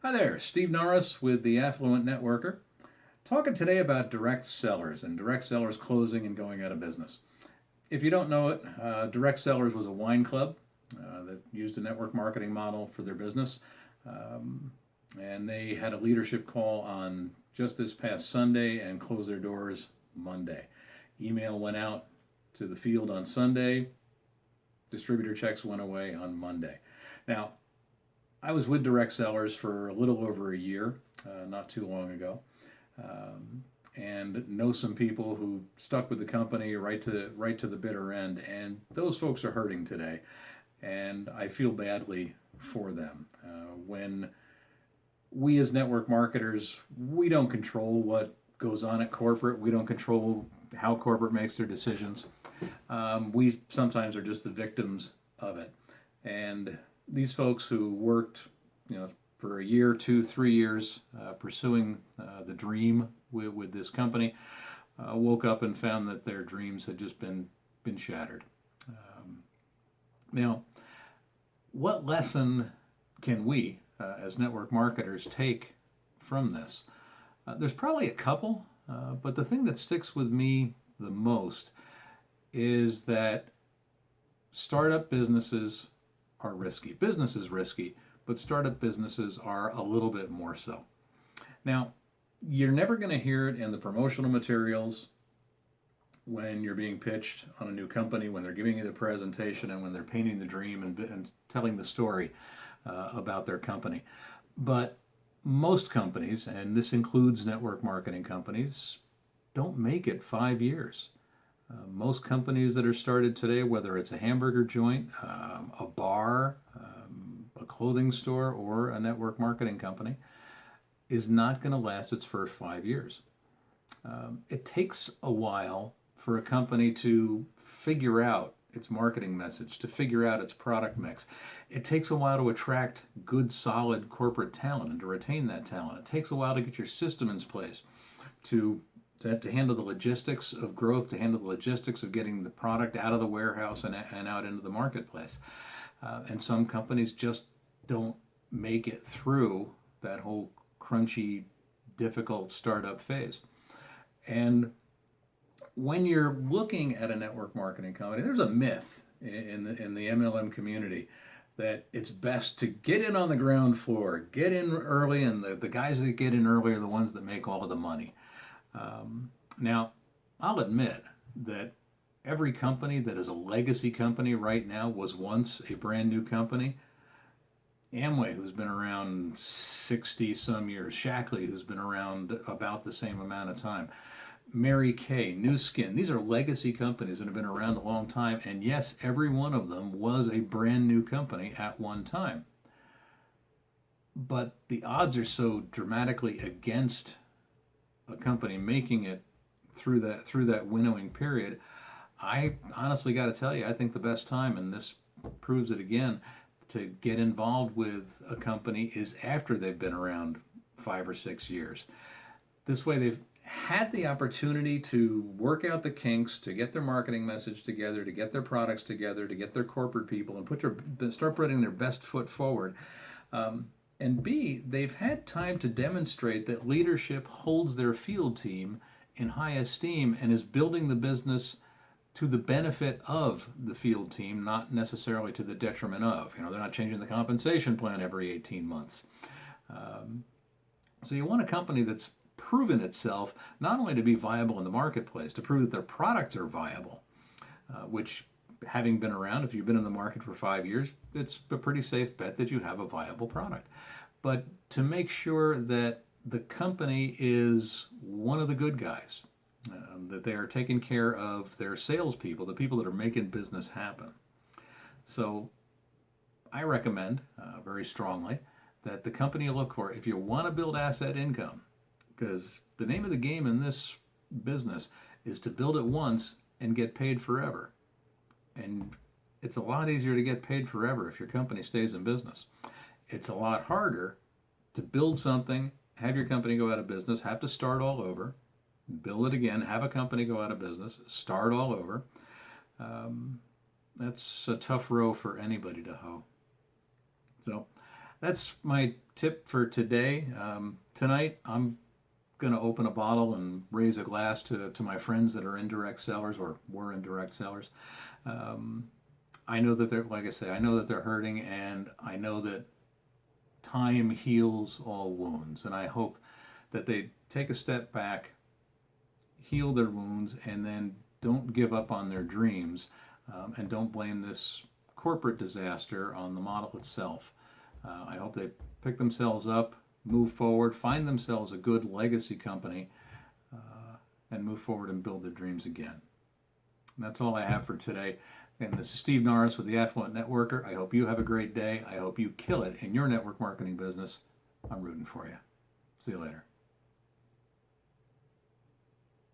Hi there, Steve Norris with the Affluent Networker, talking today about direct sellers and direct sellers closing and going out of business. If you don't know it, Direct Sellers was a wine club that used a network marketing model for their business. Um, and they had a leadership call on just this past Sunday and closed their doors Monday. Email went out to the field on Sunday, distributor checks went away on Monday. Now, I was with Direct Sellers for a little over a year, not too long ago, um, and know some people who stuck with the company right to the bitter end, and those folks are hurting today, and I feel badly for them. When we as network marketers, we don't control what goes on at corporate. We don't control how corporate makes their decisions. We sometimes are just the victims of it. And these folks who worked, for a year, 2, 3 years, pursuing the dream with this company, woke up and found that their dreams had just been shattered. Um, Now, what lesson can we, as network marketers, take from this? There's probably a couple, but the thing that sticks with me the most is that startup businesses are risky. Business is risky, but startup businesses are a little bit more so. Now, you're never going to hear it in the promotional materials when you're being pitched on a new company, when they're giving you the presentation, and when they're painting the dream and telling the story about their company. But most companies, and this includes network marketing companies, don't make it 5 years. Most companies that are started today, whether it's a hamburger joint, a bar, a clothing store, or a network marketing company, is not going to last its first 5 years. It takes a while for a company to figure out its marketing message, to figure out its product mix. It takes a while to attract good, solid corporate talent and to retain that talent. It takes a while to get your system in place, to to handle the logistics of growth, to handle the logistics of getting the product out of the warehouse and out into the marketplace. And some companies just don't make it through that whole crunchy, difficult startup phase. And when you're looking at a network marketing company, there's a myth in the MLM community that it's best to get in on the ground floor, get in early, and the guys that get in early are the ones that make all of the money. Now, I'll admit that every company that is a legacy company right now was once a brand new company. Amway, who's been around 60 some years, Shackley, who's been around about the same amount of time, Mary Kay, New Skin, these are legacy companies that have been around a long time. And yes, every one of them was a brand new company at one time. But the odds are so dramatically against a company making it through that winnowing period. I honestly got to tell you, I think the best time, and this proves it again, to get involved with a company is after they've been around 5 or 6 years. This way, they've had the opportunity to work out the kinks, to get their marketing message together, to get their products together, to get their corporate people, and start putting their best foot forward. Um, and B, they've had time to demonstrate that leadership holds their field team in high esteem and is building the business to the benefit of the field team, not necessarily to the detriment of. They're not changing the compensation plan every 18 months. Um, so you want a company that's proven itself not only to be viable in the marketplace, to prove that their products are viable, which, having been around, if you've been in the market for 5 years, it's a pretty safe bet that you have a viable product. But to make sure that the company is one of the good guys, that they are taking care of their salespeople, the people that are making business happen. So I recommend very strongly that the company you look for, if you want to build asset income, because the name of the game in this business is to build it once and get paid forever. And it's a lot easier to get paid forever if your company stays in business. It's a lot harder to build something, have your company go out of business, have to start all over, build it again, have a company go out of business, start all over. Um, that's a tough row for anybody to hoe. So That's my tip for today. Tonight, I'm going to open a bottle and raise a glass to my friends that are indirect sellers or were indirect sellers. Um, I know that they're, like I say, I know that they're hurting, and I know that time heals all wounds. And I hope that they take a step back, heal their wounds, and then don't give up on their dreams, and don't blame this corporate disaster on the model itself. I hope they pick themselves up, move forward, find themselves a good legacy company, and move forward and build their dreams again. And that's all I have for today. And this is Steve Norris with the Affluent Networker. I hope you have a great day. I hope you kill it in your network marketing business. I'm rooting for you. See you later.